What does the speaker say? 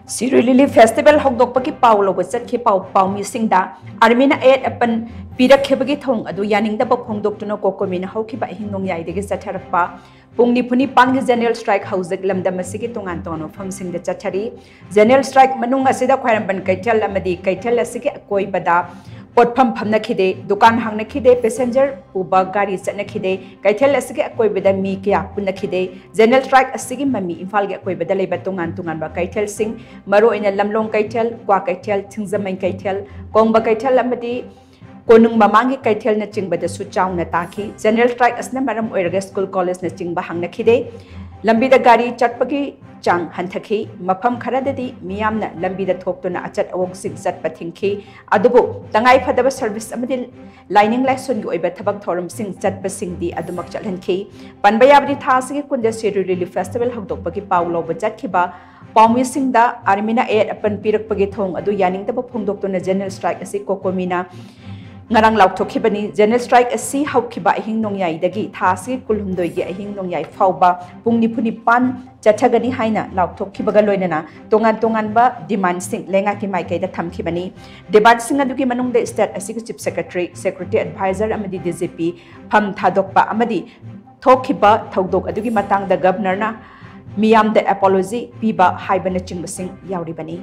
Siri Lily Festival Hogdokpaki Paulo was at Kipau missing da Armina ate upon Peter Kibagi Tong, Adu Yaning the Bokong Doctor Kokomina Hoki by Hinong Yadi Satarapa, Pungni Puni Pangi General Strike House, the Glam Damasiki Tong Antono from Sing the Chatari, General Strike Manunga Sida Quaramban Kaitel Lamadi, Kaitel Siki Koi Bada. Pot pump nakide, Dukan hang nakide, passenger, Uba Gari set nakide, Kaitel Asiki Akoi with a mi kia punakide, General Strike a Sigi Mami, Infalga Koi with the Lebatungan Tunganba Kaitel Sing, Maro in a Lamlong Kaitel, Quakaitel, Tingzaman Kaitel, Gongba Kaitel Lamadi, Konung Mamangi Kaitel Naching by the Suchao Nataki, General Strike as Namaram Oirga School College Naching Bahang nakide, Lambida Gari Chatpaki. Chang Hantaki, Mapam Karadadi, Miamna, Lambida Toptuna Achat Awok Sing Zat Patinki, Adubo, Tangai Padaba service Amadil, lining lesson you ever tabak torum sing Zat Basing di Adumak Chalanki, Panbayabdi Tasi Kunda Siri Lily Festival Hogdopaki Paulo Bajatkiba, Palmi Sing da, Armina Air upon Pirak Pagitong, Adu Yaning the Pong Doctor General Strike as Kokomina. Ngarang lauk thokibani General Strike asi haukiba ahing nongyai dagi thasi kulhumdoi gi ahing nongyai fauba pungni phuni pan chathagani haina lauk thokibaga loinana tongan ba demand sing lenga ki mai kai da thamkibani demand sing adugi manung de state asi chief secretary advisor amadi DGP pham thadokpa amadi thokiba thodok adugi matang da governor na miyam da apology piba haibana chingbasing yauribani